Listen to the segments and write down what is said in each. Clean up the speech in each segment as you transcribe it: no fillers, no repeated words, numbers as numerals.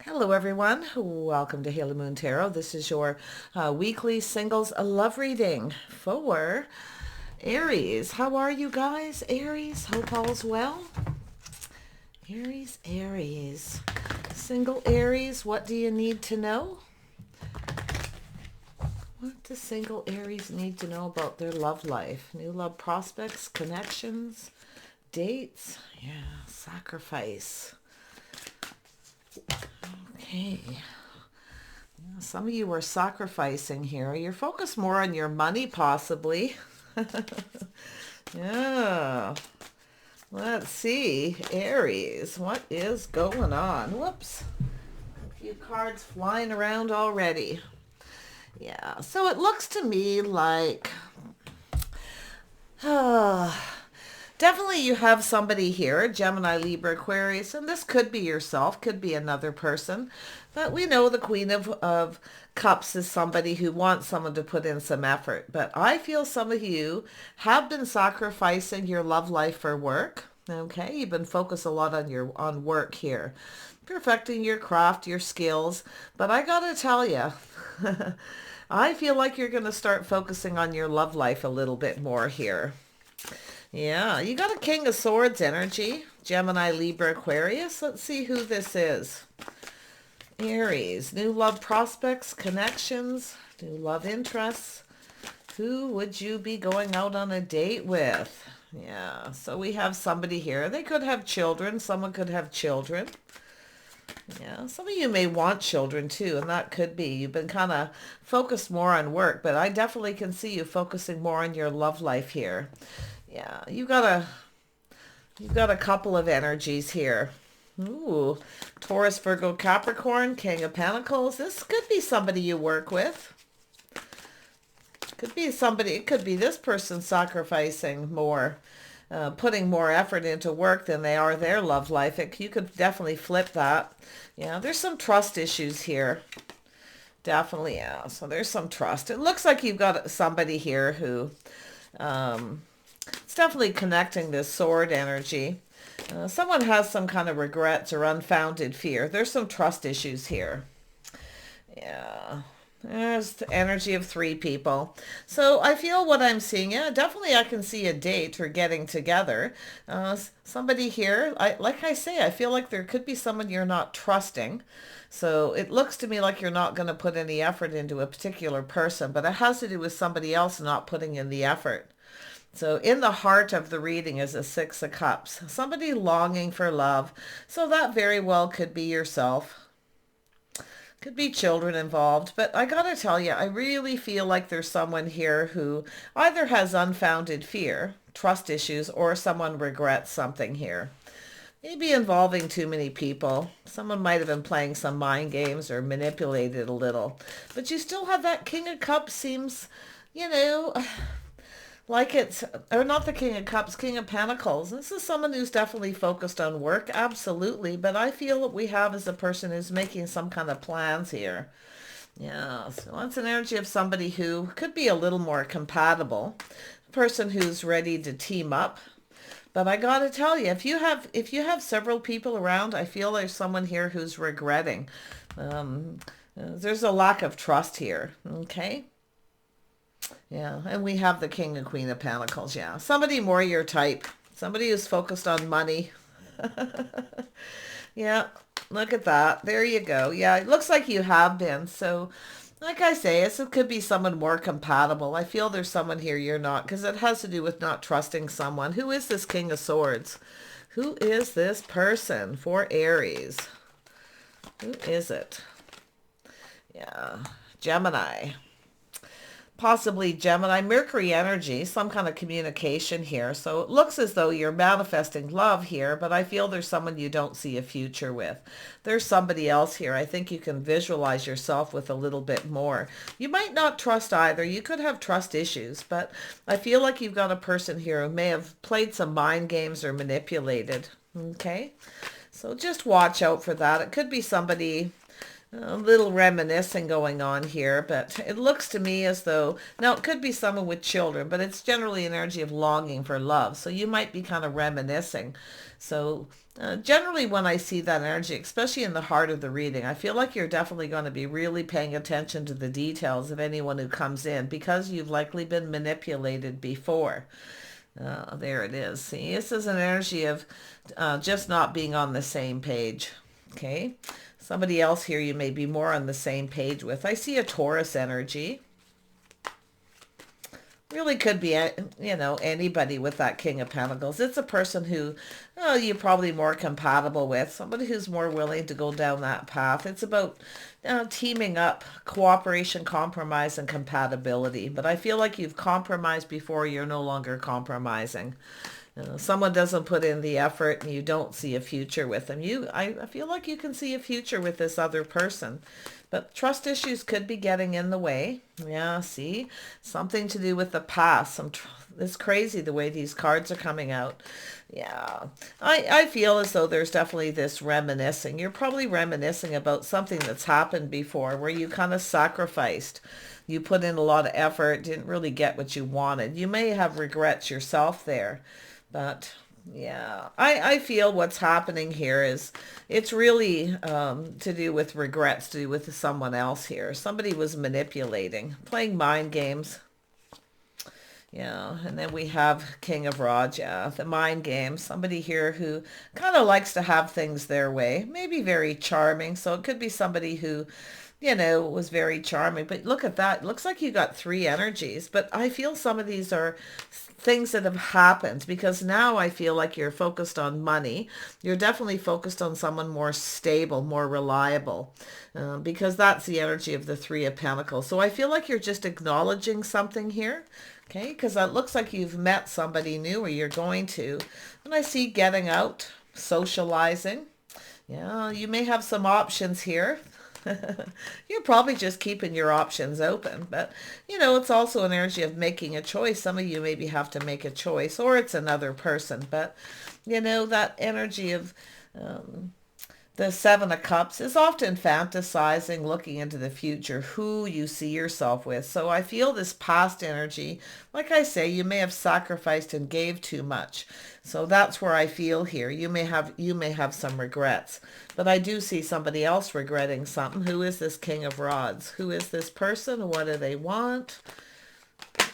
Hello everyone, welcome to Haley Moon Tarot. This is your weekly singles love reading for Aries. How are you guys, Aries? Hope all's well. Aries. Single Aries, what do you need to know? What does single Aries need to know about their love life? New love prospects, connections, dates, sacrifice. Okay. Some of you are sacrificing here. You're focused more on your money, possibly. Yeah. Let's see. Aries, what is going on? Whoops. A few cards flying around already. Yeah. So it looks to me like... Definitely you have somebody here, Gemini, Libra, Aquarius, and this could be yourself, could be another person. But we know the Queen of Cups is somebody who wants someone to put in some effort. But I feel some of you have been sacrificing your love life for work. Okay, you've been focused a lot on work here, perfecting your craft, your skills. But I gotta tell you, I feel like you're going to start focusing on your love life a little bit more here. Yeah, you got a King of Swords energy. Gemini, Libra, Aquarius. Let's see who this is. Aries, new love prospects, connections, new love interests. Who would you be going out on a date with? Yeah, so we have somebody here. They could have children. Someone could have children. Yeah, some of you may want children too, and that could be. You've been kind of focused more on work, but I definitely can see you focusing more on your love life here. Yeah, you've got a couple of energies here. Ooh, Taurus, Virgo, Capricorn, King of Pentacles. This could be somebody you work with. Could be somebody, it could be this person sacrificing more, putting more effort into work than they are their love life. You could definitely flip that. Yeah, there's some trust issues here. Definitely, yeah. So there's some trust. It looks like you've got somebody here who... it's definitely connecting this sword energy. Someone has some kind of regrets or unfounded fear. There's some trust issues here. Yeah. There's the energy of three people. So I feel what I'm seeing, yeah, definitely I can see a date or getting together. Somebody here, like I say, I feel like there could be someone you're not trusting. So it looks to me like you're not going to put any effort into a particular person, but it has to do with somebody else not putting in the effort. So in the heart of the reading is a Six of Cups, somebody longing for love. So that very well could be yourself. Could be children involved. But I gotta tell you, I really feel like there's someone here who either has unfounded fear, trust issues, or someone regrets something here. Maybe involving too many people. Someone might have been playing some mind games or manipulated a little. But you still have that King of Cups seems, you know... like it's, or not the King of Cups, King of Pentacles. This is someone who's definitely focused on work, absolutely. But I feel what we have is a person who's making some kind of plans here. Yeah, so that's an energy of somebody who could be a little more compatible. A person who's ready to team up. But I gotta tell you, if you have several people around, I feel there's someone here who's regretting. There's a lack of trust here. Okay. Yeah, and we have the King and Queen of Pentacles, yeah. Somebody more your type. Somebody who's focused on money. Yeah, look at that. There you go. Yeah, it looks like you have been. So, like I say, it could be someone more compatible. I feel there's someone here you're not, because it has to do with not trusting someone. Who is this King of Swords? Who is this person for Aries? Who is it? Yeah, Gemini. Possibly Gemini, Mercury energy, some kind of communication here. So it looks as though you're manifesting love here, but I feel there's someone you don't see a future with. There's somebody else here. I think you can visualize yourself with a little bit more. You might not trust either. You could have trust issues, but I feel like you've got a person here who may have played some mind games or manipulated. Okay? So just watch out for that. It could be somebody... A little reminiscing going on here, but it looks to me as though, now it could be someone with children, but it's generally an energy of longing for love. So you might be kind of reminiscing. So generally when I see that energy, especially in the heart of the reading, I feel like you're definitely going to be really paying attention to the details of anyone who comes in because you've likely been manipulated before. There it is. See, this is an energy of just not being on the same page. Okay. Somebody else here you may be more on the same page with. I see a Taurus energy. Really could be, you know, anybody with that King of Pentacles. It's a person who you're probably more compatible with. Somebody who's more willing to go down that path. It's about teaming up, cooperation, compromise, and compatibility. But I feel like you've compromised before. You're no longer compromising. Someone doesn't put in the effort and you don't see a future with them. I feel like you can see a future with this other person. But trust issues could be getting in the way. Yeah, see? Something to do with the past. It's crazy the way these cards are coming out. Yeah. I feel as though there's definitely this reminiscing. You're probably reminiscing about something that's happened before where you kind of sacrificed. You put in a lot of effort, didn't really get what you wanted. You may have regrets yourself there. But yeah, I feel what's happening here is it's really to do with regrets, to do with someone else here. Somebody was manipulating, playing mind games. Yeah, and then we have King of Rods, yeah, the mind games. Somebody here who kind of likes to have things their way, maybe very charming. So it could be somebody who, you know, was very charming. But look at that. It looks like you got three energies. But I feel some of these are things that have happened because now I feel like you're focused on money. You're definitely focused on someone more stable, more reliable, because that's the energy of the Three of Pentacles. So I feel like you're just acknowledging something here. Okay, because it looks like you've met somebody new or you're going to. And I see getting out, socializing. Yeah, you may have some options here. You're probably just keeping your options open. But, you know, it's also an energy of making a choice. Some of you maybe have to make a choice or it's another person. But, you know, that energy of the Seven of Cups is often fantasizing, looking into the future, who you see yourself with. So I feel this past energy, like I say, you may have sacrificed and gave too much. So that's where I feel here. You may have some regrets. But I do see somebody else regretting something. Who is this King of Rods? Who is this person? What do they want?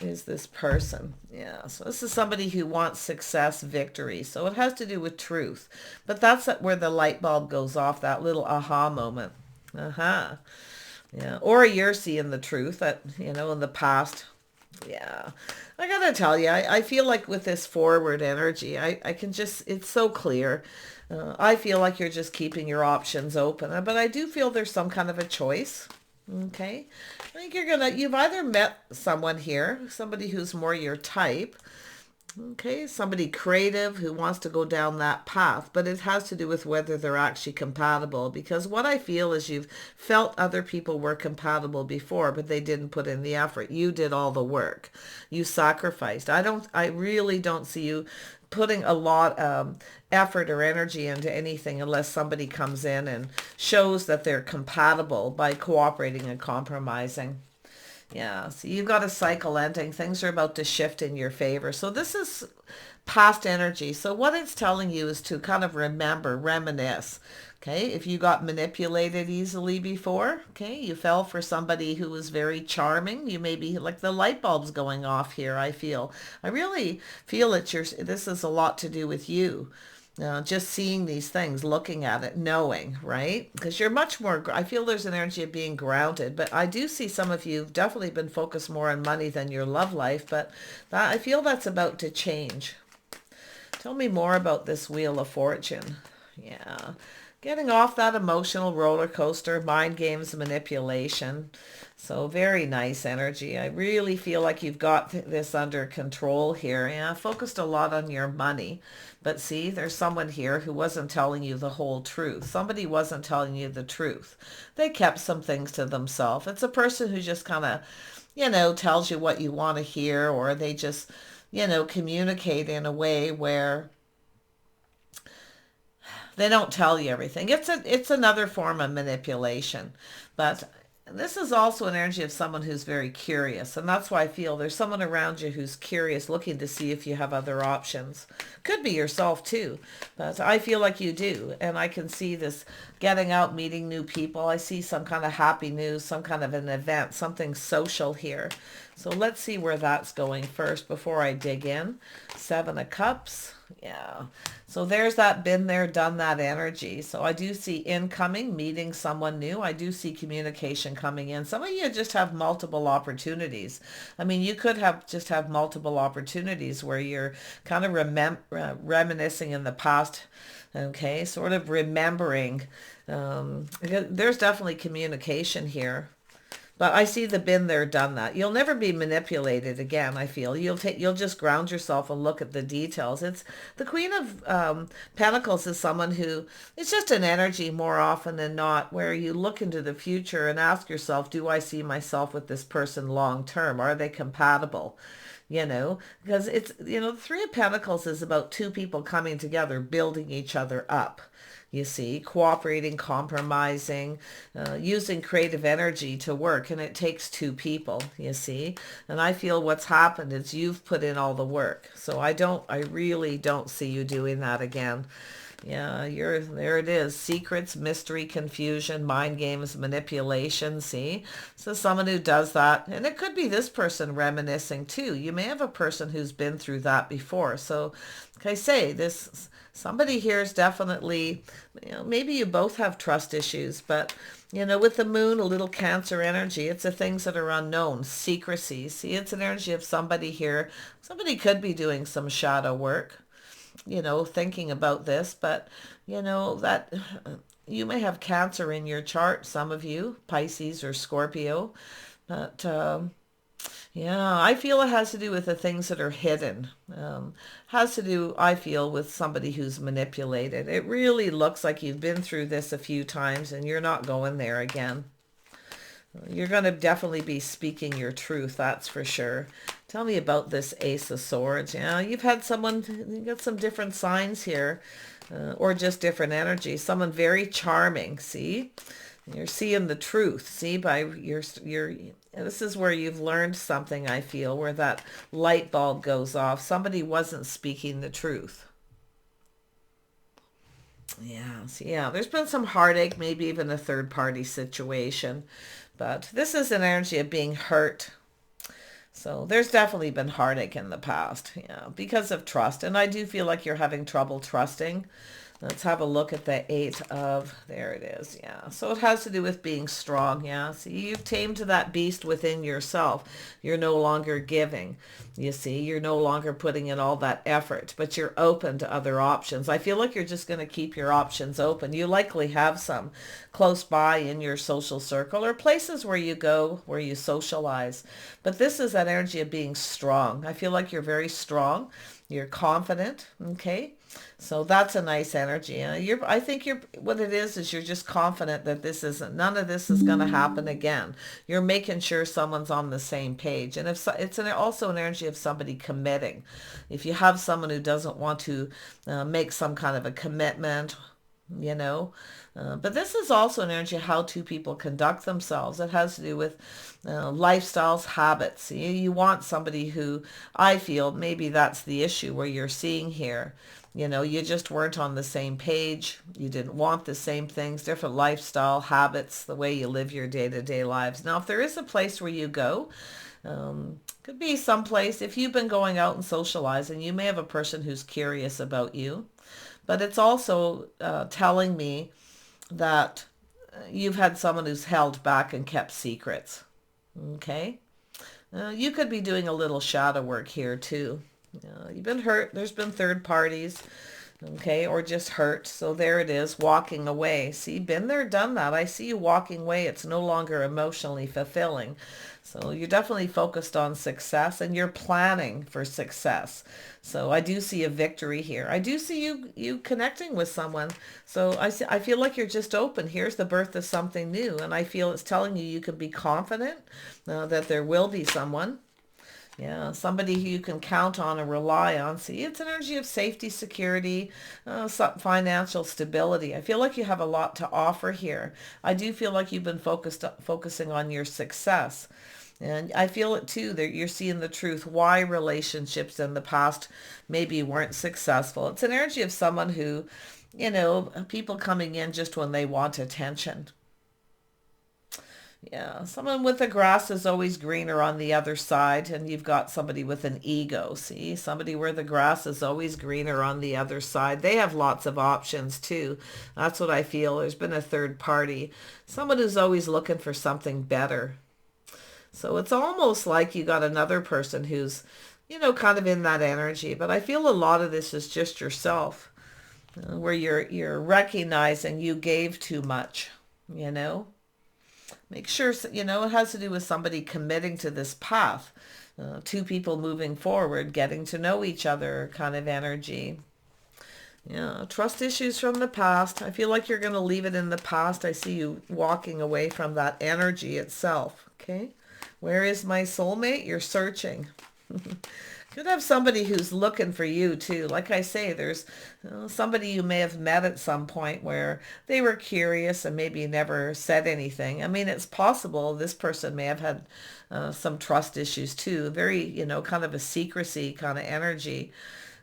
Is this person? Yeah, so this is somebody who wants success, victory. So it has to do with truth. But that's where the light bulb goes off, that little aha moment. Uh-huh. Yeah, or you're seeing the truth that, you know, in the past. Yeah, I gotta tell you, I feel like with this forward energy, I can just, it's so clear. I feel like you're just keeping your options open. But I do feel there's some kind of a choice. Okay, I think you've either met someone here, somebody who's more your type, okay, somebody creative who wants to go down that path, but it has to do with whether they're actually compatible, because what I feel is you've felt other people were compatible before, but they didn't put in the effort. You did all the work. You sacrificed. I really don't see you putting a lot of effort or energy into anything unless somebody comes in and shows that they're compatible by cooperating and compromising. Yeah, so you've got a cycle ending. Things are about to shift in your favor. So this is past energy. So what it's telling you is to kind of remember, reminisce. Okay, if you got manipulated easily before, okay, you fell for somebody who was very charming. You may be like the light bulbs going off here, I feel. I really feel that this is a lot to do with you. Just seeing these things, looking at it, knowing, right? Because you're much more, I feel there's an energy of being grounded, but I do see some of you have definitely been focused more on money than your love life, but I feel that's about to change. Tell me more about this Wheel of Fortune. Yeah. Getting off that emotional roller coaster, mind games, manipulation. So very nice energy. I really feel like you've got this under control here. Yeah, focused a lot on your money. But see, there's someone here who wasn't telling you the whole truth. Somebody wasn't telling you the truth. They kept some things to themselves. It's a person who just kind of, you know, tells you what you want to hear, or they just, you know, communicate in a way where They don't tell you everything. It's another form of manipulation. But this is also an energy of someone who's very curious. And that's why I feel there's someone around you who's curious, looking to see if you have other options. Could be yourself too. But I feel like you do. And I can see this getting out, meeting new people. I see some kind of happy news, some kind of an event, something social here. So let's see where that's going first before I dig in. 7 of Cups. Yeah. So there's that been there, done that energy. So I do see incoming, meeting someone new. I do see communication coming in. Some of you just have multiple opportunities. I mean, you could have multiple opportunities where you're kind of reminiscing in the past. Okay, sort of remembering. There's definitely communication here. But I see the been there, done that. You'll never be manipulated again, I feel. You'll just ground yourself and look at the details. It's the Queen of Pentacles is someone who, it's just an energy more often than not where you look into the future and ask yourself, do I see myself with this person long term? Are they compatible? You know, because it's, you know, the Three of Pentacles is about two people coming together, building each other up. You see, cooperating, compromising, using creative energy to work. And it takes two people, you see. And I feel what's happened is you've put in all the work. So I really don't see you doing that again. Yeah, there it is. Secrets, mystery, confusion, mind games, manipulation, see? So someone who does that, and it could be this person reminiscing too. You may have a person who's been through that before. So, like I say, somebody here is definitely, you know, maybe you both have trust issues, but, you know, with the moon, a little Cancer energy, it's the things that are unknown, secrecy. See, it's an energy of somebody here. Somebody could be doing some shadow work, you know, thinking about this, but, you know, that you may have Cancer in your chart, some of you, Pisces or Scorpio, but, yeah, I feel it has to do with the things that are hidden. Has to do, I feel, with somebody who's manipulated. It really looks like you've been through this a few times and you're not going there again. You're going to definitely be speaking your truth, that's for sure. Tell me about this Ace of Swords. Yeah, you've had someone, you got some different signs here, or just different energy. Someone very charming, see? You're seeing the truth, see, by this is where you've learned something, I feel, where that light bulb goes off. Somebody wasn't speaking the truth. Yeah, see, yeah, there's been some heartache, maybe even a third-party situation. But this is an energy of being hurt. So there's definitely been heartache in the past, yeah, because of trust. And I do feel like you're having trouble trusting. Let's have a look at the there it is, yeah. So it has to do with being strong, yeah. See, you've tamed that beast within yourself. You're no longer giving, you see. You're no longer putting in all that effort, but you're open to other options. I feel like you're just going to keep your options open. You likely have some close by in your social circle or places where you go, where you socialize. But this is that energy of being strong. I feel like you're very strong. You're confident, okay? So that's a nice energy. I think what it is you're just confident that none of this is going to happen again. You're making sure someone's on the same page. And also an energy of somebody committing. If you have someone who doesn't want to make some kind of a commitment, you know, but this is also an energy of how two people conduct themselves. It has to do with lifestyles, habits. You want somebody who, I feel, maybe that's the issue where you're seeing here. You know, you just weren't on the same page. You didn't want the same things, different lifestyle, habits, the way you live your day-to-day lives. Now, if there is a place where you go, could be someplace, if you've been going out and socializing, you may have a person who's curious about you. But it's also telling me that you've had someone who's held back and kept secrets. Okay? You could be doing a little shadow work here too. You've been hurt. There's been third parties, okay, or just hurt. So there it is, walking away. See, been there, done that. I see you walking away. It's no longer emotionally fulfilling. So you're definitely focused on success and you're planning for success. So I do see a victory here. I do see you connecting with someone. So I feel like you're just open. Here's the birth of something new. And I feel it's telling you can be confident that there will be someone. Yeah, somebody who you can count on and rely on. See, it's an energy of safety, security, some financial stability. I feel like you have a lot to offer here. I do feel like you've been focusing on your success. And I feel it too, that you're seeing the truth, why relationships in the past maybe weren't successful. It's an energy of someone who, people coming in just when they want attention. Yeah, someone with the grass is always greener on the other side, and you've got somebody with an ego. See, somebody where the grass is always greener on the other side. They have lots of options too. That's what I feel. There's been a third party, someone who's always looking for something better. So it's almost like you got another person who's, kind of in that energy. But I feel a lot of this is just yourself, where you're recognizing you gave too much. Make sure, it has to do with somebody committing to this path. Two people moving forward, getting to know each other kind of energy. Yeah, trust issues from the past. I feel like you're going to leave it in the past. I see you walking away from that energy itself. Okay. Where is my soulmate? You're searching. Could have somebody who's looking for you too. Like I say, there's somebody you may have met at some point where they were curious and maybe never said anything. I mean, it's possible this person may have had some trust issues too. Very, kind of a secrecy kind of energy.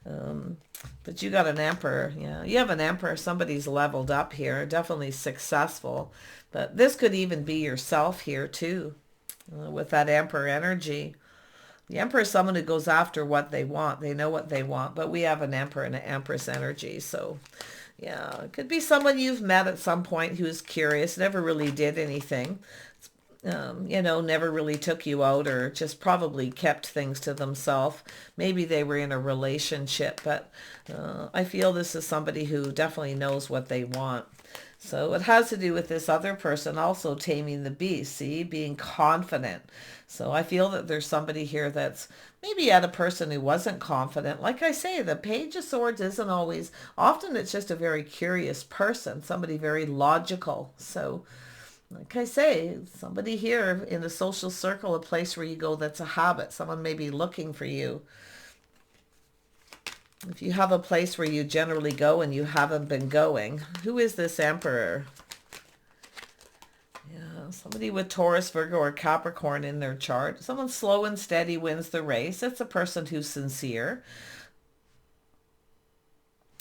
But you got an emperor. Yeah, you have an emperor. Somebody's leveled up here. Definitely successful. But this could even be yourself here too, with that emperor energy. The emperor is someone who goes after what they want. They know what they want, but we have an emperor and an empress energy. So yeah, it could be someone you've met at some point who's curious, never really did anything, never really took you out, or just probably kept things to themselves. Maybe they were in a relationship, but I feel this is somebody who definitely knows what they want. So it has to do with this other person also taming the beast, see, being confident. So I feel that there's somebody here that's maybe had a person who wasn't confident. Like I say, the Page of Swords isn't always, often it's just a very curious person, somebody very logical. So like I say, somebody here in a social circle, a place where you go that's a habit, someone may be looking for you. If you have a place where you generally go and you haven't been going, who is this emperor? Yeah, somebody with Taurus, Virgo, or Capricorn in their chart. Someone slow and steady wins the race. It's a person who's sincere.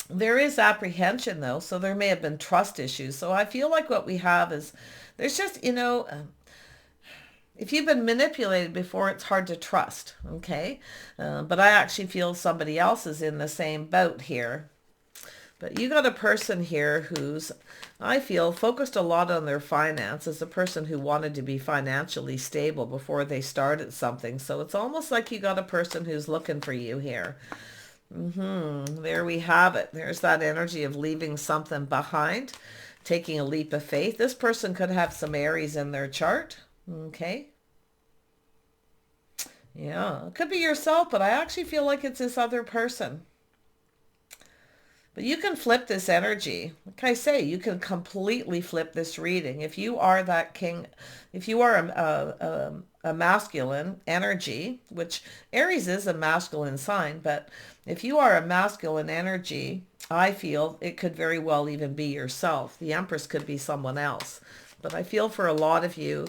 There is apprehension though, so there may have been trust issues. So I feel like what we have is, there's just, if you've been manipulated before, it's hard to trust, okay? But I actually feel somebody else is in the same boat here. But you got a person here who's, I feel, focused a lot on their finances, a person who wanted to be financially stable before they started something. So it's almost like you got a person who's looking for you here. There we have it. There's that energy of leaving something behind, taking a leap of faith. This person could have some Aries in their chart. Okay. Yeah, it could be yourself, but I actually feel like it's this other person. But you can flip this energy. Like I say, you can completely flip this reading. If you are that king, if you are a masculine energy, which Aries is a masculine sign, but if you are a masculine energy, I feel it could very well even be yourself. The Empress could be someone else. But I feel for a lot of you,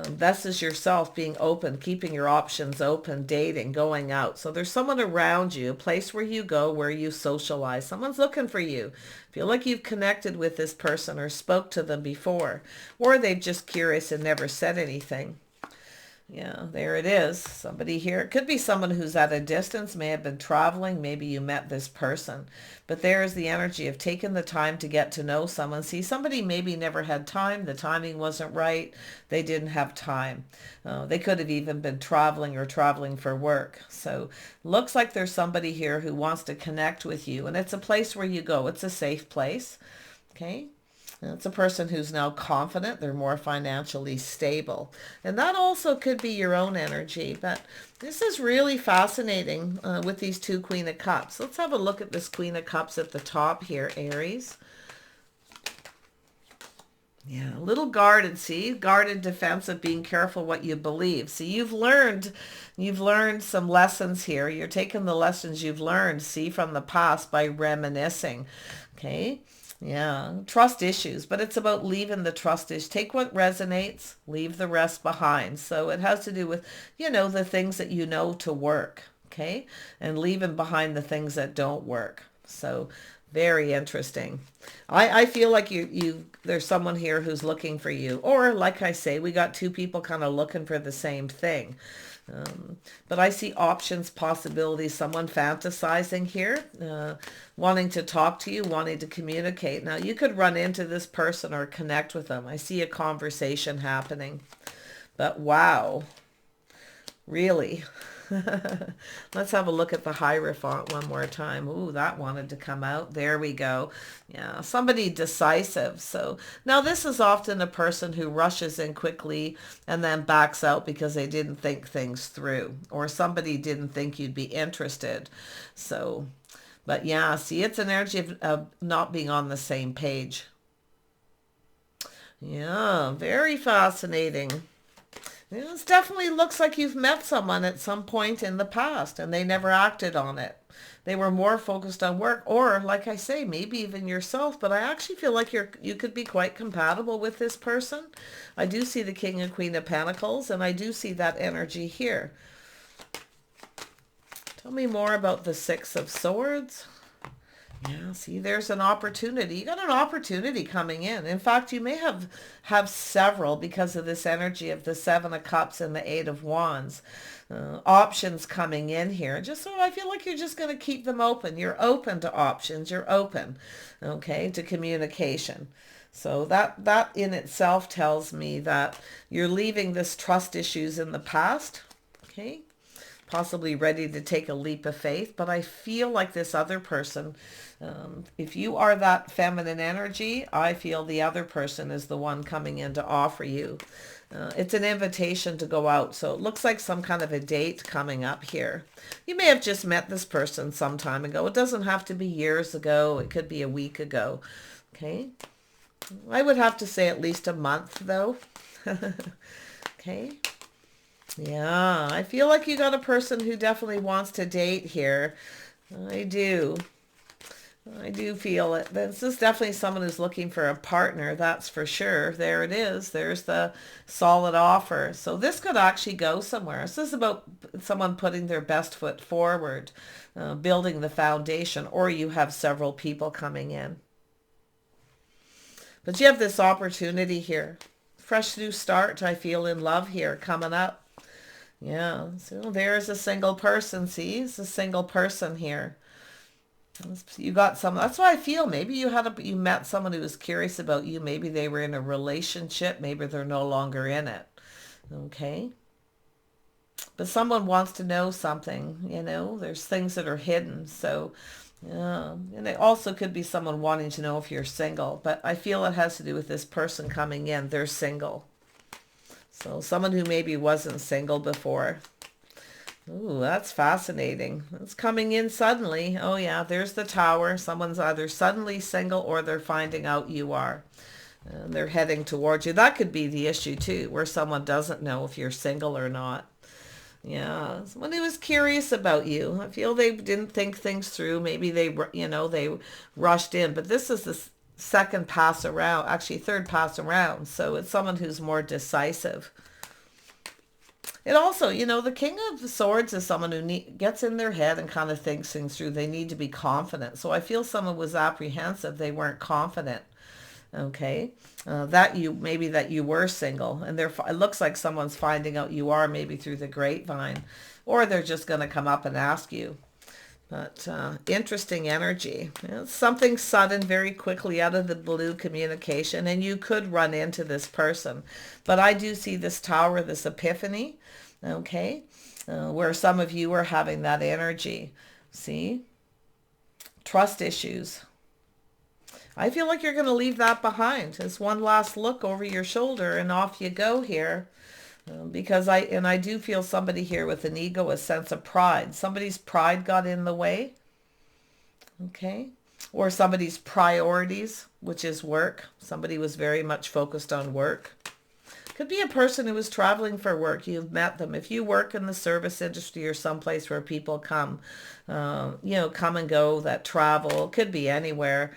this is yourself being open, keeping your options open, dating, going out. So there's someone around you, a place where you go, where you socialize. Someone's looking for you. Feel like you've connected with this person or spoke to them before, or they're just curious and never said anything. Yeah, there it is. Somebody here. It could be someone who's at a distance, may have been traveling. Maybe you met this person. But there is the energy of taking the time to get to know someone. See, somebody maybe never had time. The timing wasn't right. They didn't have time. They could have even been traveling or traveling for work. So looks like there's somebody here who wants to connect with you. And it's a place where you go. It's a safe place. Okay. It's a person who's now confident. They're more financially stable. And that also could be your own energy. But this is really fascinating with these two Queen of Cups. Let's have a look at this Queen of Cups at the top here, Aries. Yeah, a little guarded, see? Guarded, defensive, being careful what you believe. See, you've learned some lessons here. You're taking the lessons you've learned, see, from the past by reminiscing. Okay? Yeah, trust issues, but it's about leaving the trust issues. Take what resonates, leave the rest behind. So it has to do with, the things that you know to work, okay? And leaving behind the things that don't work. So very interesting. I feel like there's someone here who's looking for you. Or like I say, we got two people kind of looking for the same thing. But I see options, possibilities, someone fantasizing here, wanting to talk to you, wanting to communicate. Now, you could run into this person or connect with them. I see a conversation happening. But wow, really? Let's have a look at the Hierophant one more time. Ooh, that wanted to come out. There we go. Yeah, somebody decisive. So now this is often a person who rushes in quickly and then backs out because they didn't think things through, or somebody didn't think you'd be interested. So, but yeah, see, it's an energy of not being on the same page. Yeah, very fascinating. It definitely looks like you've met someone at some point in the past and they never acted on it. They were more focused on work, or like I say, maybe even yourself, but I actually feel like you could be quite compatible with this person. I do see the King and Queen of Pentacles, and I do see that energy here. Tell me more about the Six of Swords. Yeah, see, there's an opportunity. You got an opportunity coming in. In fact, you may have several because of this energy of the Seven of Cups and the Eight of Wands. Options coming in here. Just so I feel like you're just going to keep them open. You're open to options. You're open, okay, to communication. So that in itself tells me that you're leaving this trust issues in the past, okay? Possibly ready to take a leap of faith, but I feel like this other person, if you are that feminine energy, I feel the other person is the one coming in to offer you. It's an invitation to go out, so it looks like some kind of a date coming up here. You may have just met this person some time ago. It doesn't have to be years ago. It could be a week ago. Okay. I would have to say at least a month, though. Okay. Yeah, I feel like you got a person who definitely wants to date here. I do. I do feel it. This is definitely someone who's looking for a partner, that's for sure. There it is. There's the solid offer. So this could actually go somewhere. This is about someone putting their best foot forward, building the foundation, or you have several people coming in. But you have this opportunity here. Fresh new start, I feel, in love here coming up. Yeah, so there's a single person. See, it's a single person here. You got some. That's why I feel maybe you met someone who was curious about you. Maybe they were in a relationship. Maybe they're no longer in it. Okay. But someone wants to know something. There's things that are hidden. So, yeah, and it also could be someone wanting to know if you're single. But I feel it has to do with this person coming in. They're single. So someone who maybe wasn't single before. Ooh, that's fascinating. It's coming in suddenly. Oh yeah, there's the Tower. Someone's either suddenly single or they're finding out you are. And they're heading towards you. That could be the issue too, where someone doesn't know if you're single or not. Yeah, someone who was curious about you. I feel they didn't think things through. Maybe they rushed in. But this is the second pass around, actually third pass around. So it's someone who's more decisive. It also, the King of Swords is someone who gets in their head and kind of thinks things through. They need to be confident. So I feel someone was apprehensive. They weren't confident. Okay. That you were single, and it looks like someone's finding out you are, maybe through the grapevine, or they're just going to come up and ask you. But interesting energy. It's something sudden, very quickly out of the blue communication, and you could run into this person. But I do see this Tower, this epiphany, okay, where some of you are having that energy. See? Trust issues. I feel like you're going to leave that behind. It's one last look over your shoulder and off you go here. Because I do feel somebody here with an ego, a sense of pride. Somebody's pride got in the way. Okay. Or somebody's priorities. which is work. Somebody was very much focused on work. Could be a person who was traveling for work. You've met them. If you work in the service industry or someplace where people come, come and go, that travel, could be anywhere.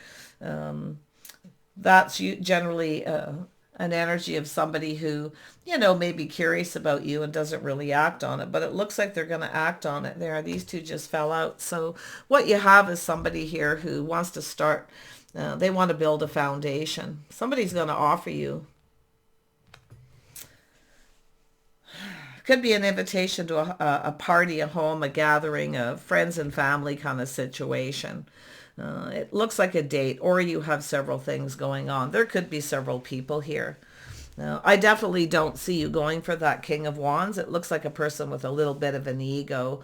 That's generally an energy of somebody who, may be curious about you and doesn't really act on it. But it looks like they're going to act on it there. These two just fell out. So what you have is somebody here who wants to start, they want to build a foundation. Somebody's going to offer you. Could be an invitation to a party, a home, a gathering, a friends and family kind of situation. It looks like a date, or you have several things going on. There could be several people here. I definitely don't see you going for that King of Wands. It looks like a person with a little bit of an ego,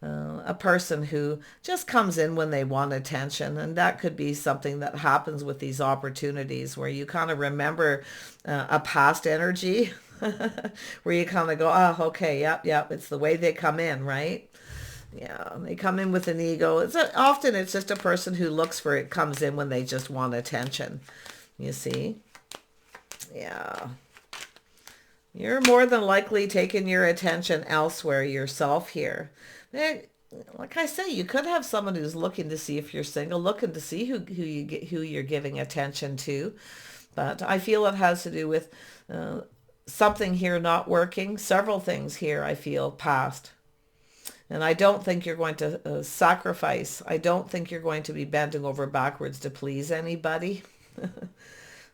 a person who just comes in when they want attention. And that could be something that happens with these opportunities where you kind of remember a past energy where you kind of go, oh, okay, yep, it's the way they come in, right? Yeah, they come in with an ego. Often it's just a person who looks for it, comes in when they just want attention, you see? Yeah. You're more than likely taking your attention elsewhere yourself here. Like I say, you could have someone who's looking to see if you're single, looking to see who you're giving attention to. But I feel it has to do with something here not working. Several things here I feel past. And I don't think you're going to sacrifice. I don't think you're going to be bending over backwards to please anybody.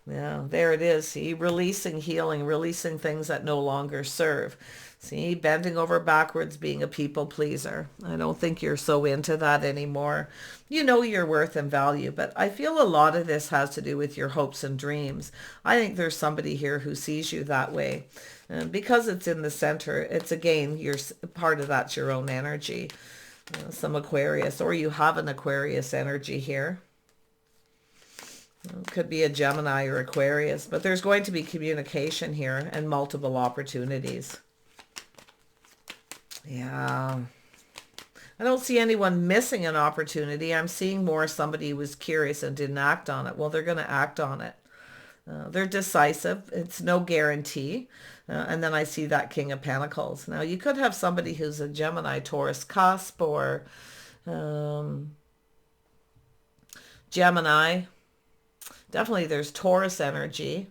Yeah, there it is. See, releasing, healing, releasing things that no longer serve. See, bending over backwards, being a people pleaser. I don't think you're so into that anymore. You know your worth and value, but I feel a lot of this has to do with your hopes and dreams. I think there's somebody here who sees you that way. And because it's in the center, it's again, you're part of that's your own energy. Some Aquarius, or you have an Aquarius energy here. It could be a Gemini or Aquarius, but there's going to be communication here and multiple opportunities. Yeah. I don't see anyone missing an opportunity. I'm seeing more somebody who was curious and didn't act on it. Well, they're going to act on it. They're decisive. It's no guarantee. And then I see that King of Pentacles. Now, you could have somebody who's a Gemini, Taurus cusp, or Gemini. Definitely there's Taurus energy.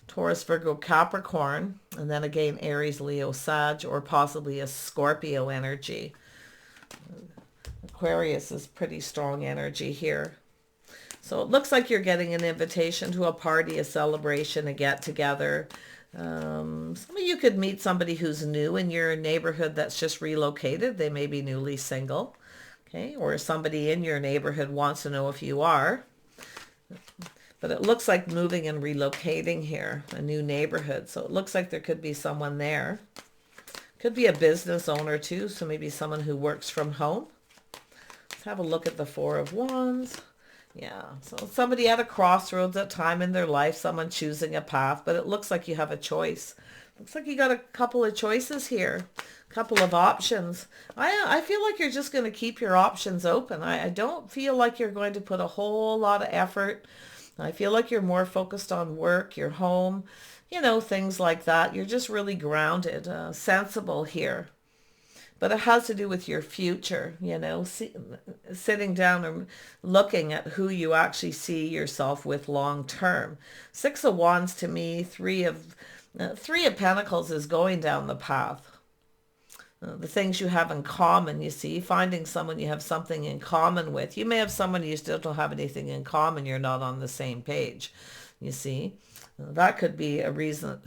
Taurus, Virgo, Capricorn. And then again, Aries, Leo, Sag, or possibly a Scorpio energy. Aquarius is pretty strong energy here. So it looks like you're getting an invitation to a party, a celebration, a get-together. Some of you could meet somebody who's new in your neighborhood that's just relocated. They may be newly single. Okay, or somebody in your neighborhood wants to know if you are. But it looks like moving and relocating here, a new neighborhood. So it looks like there could be someone there. Could be a business owner too, so maybe someone who works from home. Let's have a look at the Four of Wands. Yeah, so somebody at a crossroads at time in their life, someone choosing a path, but it looks like you have a choice. Looks like you got a couple of choices here, a couple of options. I feel like you're just going to keep your options open. I don't feel like you're going to put a whole lot of effort. I feel like you're more focused on work, your home, things like that. You're just really grounded, sensible here. But it has to do with your future, sitting down and looking at who you actually see yourself with long term. Six of Wands to me, Three of Pentacles is going down the path. The things you have in common, you see, finding someone you have something in common with. You may have someone you still don't have anything in common. You're not on the same page, you see. That could be a reason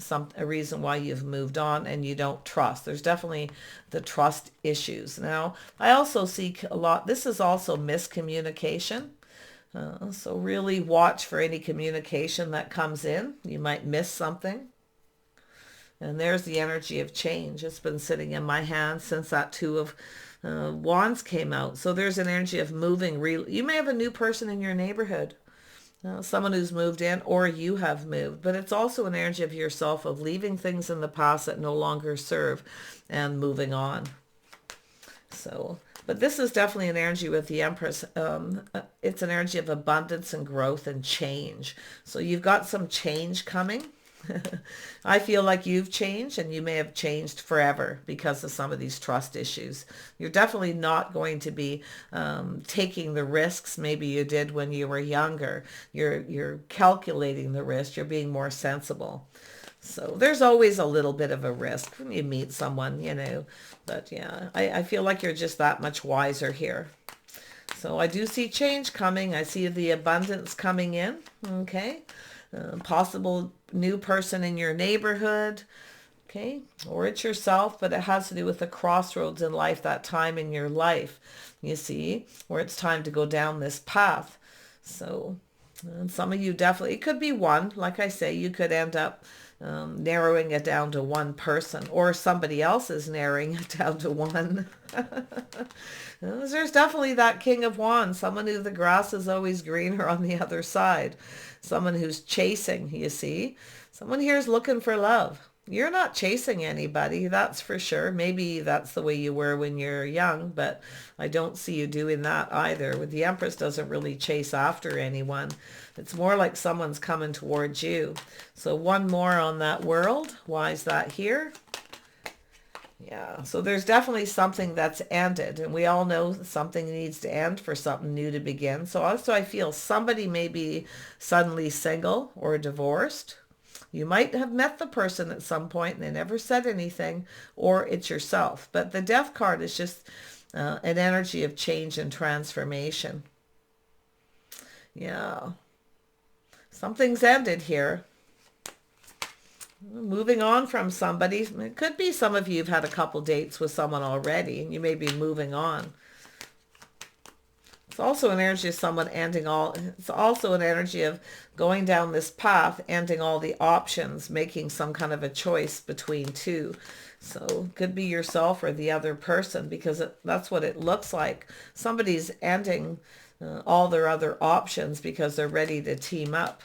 why you've moved on and you don't trust. There's definitely the trust issues. Now, I also see a lot, this is also miscommunication. So really watch for any communication that comes in. You might miss something. And there's the energy of change. It's been sitting in my hand since that Two of Wands came out. So there's an energy of moving. You may have a new person in your neighborhood. Someone who's moved in, or you have moved. But it's also an energy of yourself of leaving things in the past that no longer serve and moving on. So, but this is definitely an energy with the Empress. It's an energy of abundance and growth and change. So you've got some change coming. I feel like you've changed, and you may have changed forever because of some of these trust issues. You're definitely not going to be taking the risks maybe you did when you were younger. You're calculating the risk. You're being more sensible. So there's always a little bit of a risk when you meet someone, you know. But yeah, I feel like you're just that much wiser here. So I do see change coming. I see the abundance coming in. Okay. Possible new person in your neighborhood. Okay. Or it's yourself, but it has to do with the crossroads in life, that time in your life, you see, where it's time to go down this path. So and some of you definitely, it could be one. Like I say, you could end up narrowing it down to one person, or somebody else is narrowing it down to one. There's definitely that King of Wands, someone who the grass is always greener on the other side, someone who's chasing, you see. Someone here is looking for love. You're not chasing anybody, that's for sure. Maybe that's the way you were when you're young, but I don't see you doing that either. The Empress doesn't really chase after anyone. It's more like someone's coming towards you. So one more on that world. Why is that here? Yeah, so there's definitely something that's ended, and we all know something needs to end for something new to begin. So also I feel somebody may be suddenly single or divorced. You might have met the person at some point and they never said anything, or it's yourself. But the Death card is just an energy of change and transformation. Yeah. Something's ended here. Moving on from somebody. It could be some of you have had a couple dates with someone already and you may be moving on. It's also an energy of someone ending all, it's also an energy of going down this path, ending all the options, making some kind of a choice between two. So it could be yourself or the other person, because that's what it looks like. Somebody's ending all their other options because they're ready to team up.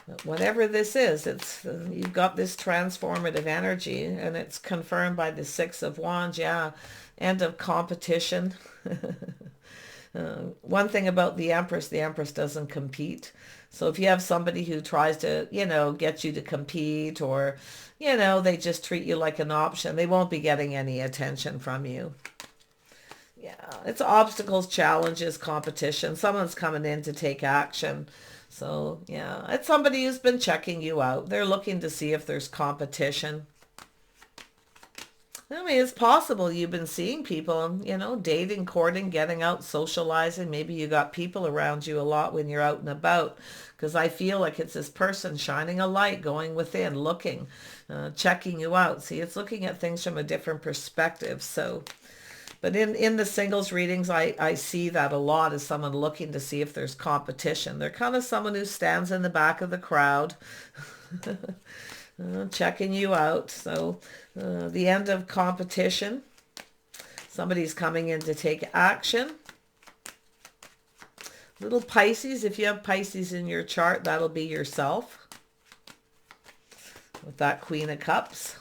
But whatever this is, it's you've got this transformative energy, and it's confirmed by the Six of Wands. Yeah, end of competition. One thing about the Empress doesn't compete. So if you have somebody who tries to, get you to compete, or, they just treat you like an option, they won't be getting any attention from you. Yeah, it's obstacles, challenges, competition. Someone's coming in to take action. So, yeah, it's somebody who's been checking you out. They're looking to see if there's competition. I mean, it's possible you've been seeing people, dating, courting, getting out, socializing. Maybe you got people around you a lot when you're out and about, because I feel like it's this person shining a light, going within, looking, checking you out. See, it's looking at things from a different perspective. So, but in the singles readings, I see that a lot as someone looking to see if there's competition. They're kind of someone who stands in the back of the crowd. Checking you out. So the end of competition. Somebody's coming in to take action. Little Pisces, if you have Pisces in your chart, that'll be yourself. With that Queen of Cups.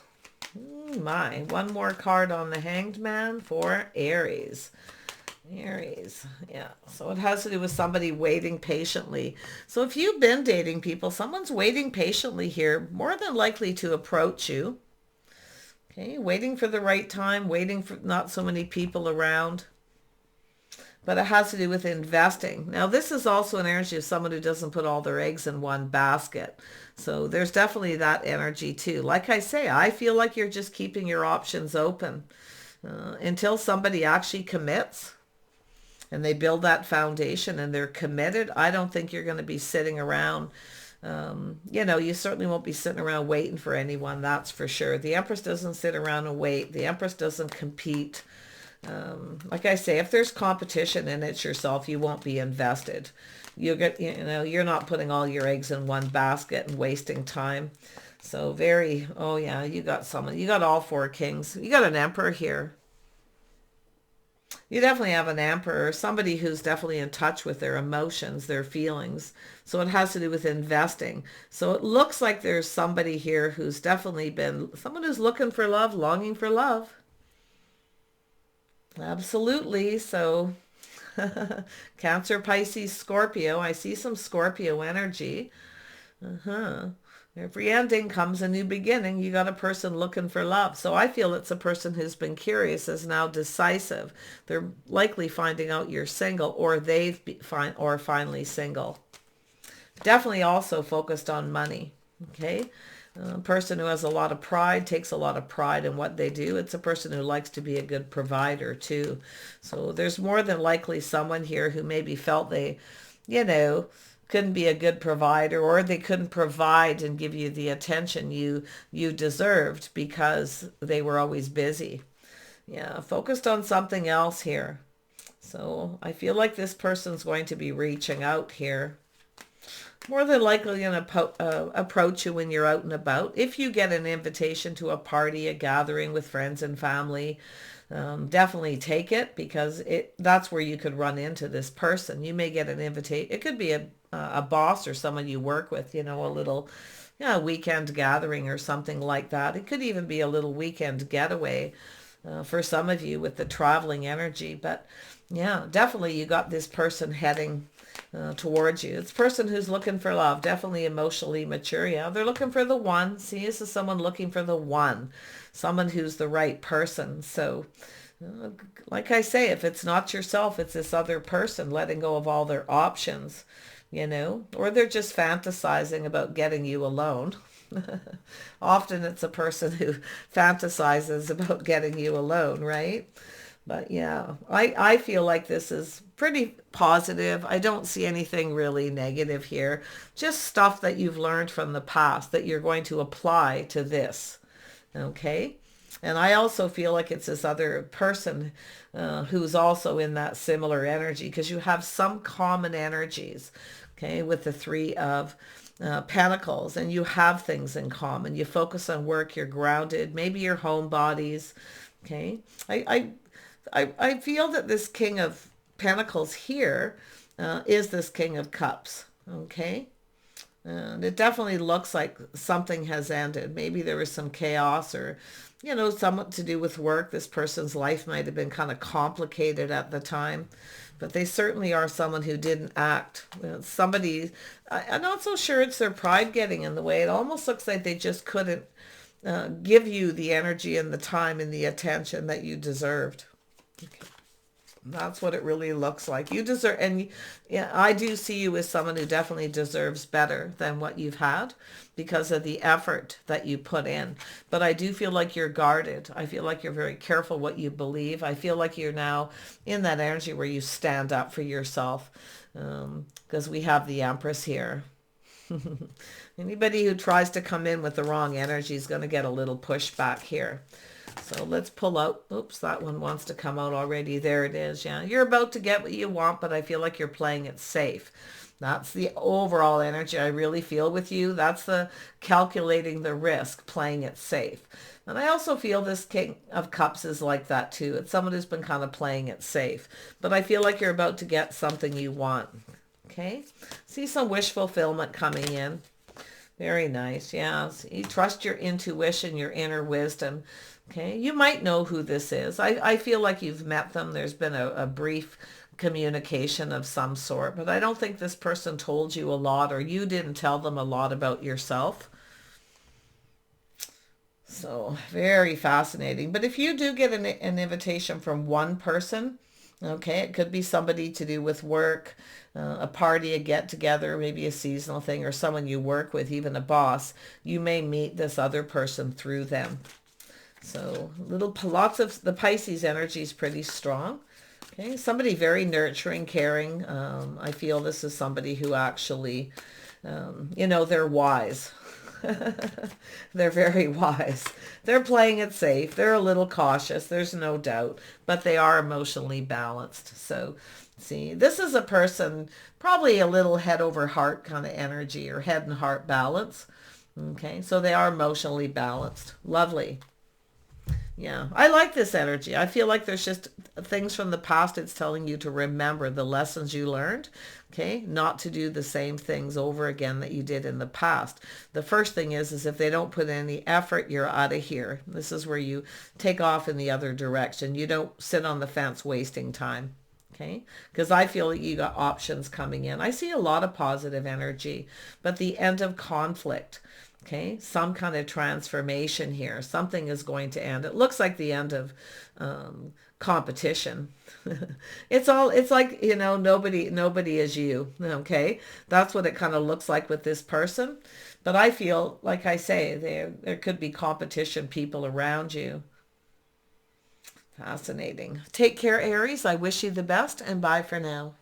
My, one more card on the Hanged Man for Aries. Aries, yeah. So it has to do with somebody waiting patiently. So if you've been dating people, someone's waiting patiently here, more than likely to approach you. Okay, waiting for the right time, waiting for not so many people around. But it has to do with investing. Now, this is also an energy of someone who doesn't put all their eggs in one basket. So there's definitely that energy too. Like I say, I feel like you're just keeping your options open until somebody actually commits. And they build that foundation and they're committed. I don't think you're going to be sitting around. You certainly won't be sitting around waiting for anyone. That's for sure. The Empress doesn't sit around and wait. The Empress doesn't compete. Like I say, if there's competition and it's yourself, you won't be invested. You're not putting all your eggs in one basket and wasting time. So you got someone. You got all four kings. You got an Emperor here. You definitely have an Emperor, somebody who's definitely in touch with their emotions, their feelings. So it has to do with investing. So it looks like there's somebody here who's definitely been, someone who's looking for love, longing for love. Absolutely. So Cancer, Pisces, Scorpio. I see some Scorpio energy. Uh-huh. Every ending comes a new beginning. You got a person looking for love. So I feel it's a person who's been curious is now decisive. They're likely finding out you're single, or or finally single. Definitely also focused on money. Okay. A person who has a lot of pride, takes a lot of pride in what they do. It's a person who likes to be a good provider too. So there's more than likely someone here who maybe felt they, you know, couldn't be a good provider, or they couldn't provide and give you the attention you deserved because they were always busy. Yeah, focused on something else here. So I feel like this person's going to be reaching out here. More than likely going to approach you when you're out and about. If you get an invitation to a party, a gathering with friends and family, definitely take it, because that's where you could run into this person. You may get an invitation. It could be a boss or someone you work with, a little weekend gathering or something like that. It could even be a little weekend getaway for some of you with the traveling energy. But yeah, definitely you got this person heading towards you. It's a person who's looking for love, definitely emotionally mature. Yeah, they're looking for the one. See, this is someone looking for the one, someone who's the right person. So like I say, if it's not yourself, it's this other person letting go of all their options, or they're just fantasizing about getting you alone. Often it's a person who fantasizes about getting you alone, right? But yeah, I feel like this is pretty positive. I don't see anything really negative here. Just stuff that you've learned from the past that you're going to apply to this. Okay? And I also feel like it's this other person who's also in that similar energy, because you have some common energies, okay, with the Three of Pentacles, and you have things in common. You focus on work, you're grounded, maybe your home bodies, okay? I feel that this King of Pentacles here is this King of Cups, okay? And it definitely looks like something has ended. Maybe there was some chaos, or, somewhat to do with work. This person's life might have been kind of complicated at the time, but they certainly are someone who didn't act. Somebody, I'm not so sure it's their pride getting in the way. It almost looks like they just couldn't give you the energy and the time and the attention that you deserved. Okay. That's what it really looks like. You deserve, and yeah, I do see you as someone who definitely deserves better than what you've had because of the effort that you put in. But I do feel like you're guarded. I feel like you're very careful what you believe. I feel like you're now in that energy where you stand up for yourself, because we have the Empress here. Anybody who tries to come in with the wrong energy is going to get a little pushback here. So let's pull out. Oops, that one wants to come out already. There it is. Yeah, you're about to get what you want, but I feel like you're playing it safe. That's the overall energy I really feel with you. That's the calculating the risk, playing it safe. And I also feel this King of Cups is like that too. It's someone who's been kind of playing it safe. But I feel like you're about to get something you want. Okay? See some wish fulfillment coming in. Very nice. Yeah. So you trust your intuition, your inner wisdom. Okay, you might know who this is. I feel like you've met them. There's been a brief communication of some sort, but I don't think this person told you a lot, or you didn't tell them a lot about yourself. So very fascinating. But if you do get an invitation from one person, okay, it could be somebody to do with work, a party, a get-together, maybe a seasonal thing, or someone you work with, even a boss, you may meet this other person through them. So lots of the Pisces energy is pretty strong. Okay, somebody very nurturing, caring. I feel this is somebody who actually, they're wise. They're very wise. They're playing it safe. They're a little cautious. There's no doubt, but they are emotionally balanced. So see, this is a person, probably a little head over heart kind of energy, or head and heart balance. Okay, so they are emotionally balanced. Lovely. Yeah, I like this energy. I feel like there's just things from the past. It's telling you to remember the lessons you learned, okay? Not to do the same things over again that you did in the past. The first thing is if they don't put any effort, you're out of here. This is where you take off in the other direction. You don't sit on the fence wasting time. Okay, because I feel like you got options coming in. I see a lot of positive energy, but the end of conflict. Okay, some kind of transformation here. Something is going to end. It looks like the end of competition. It's like, you know, nobody is you. Okay, that's what it kind of looks like with this person. But I feel, like I say, there could be competition people around you. Fascinating. Take care, Aries. I wish you the best, and bye for now.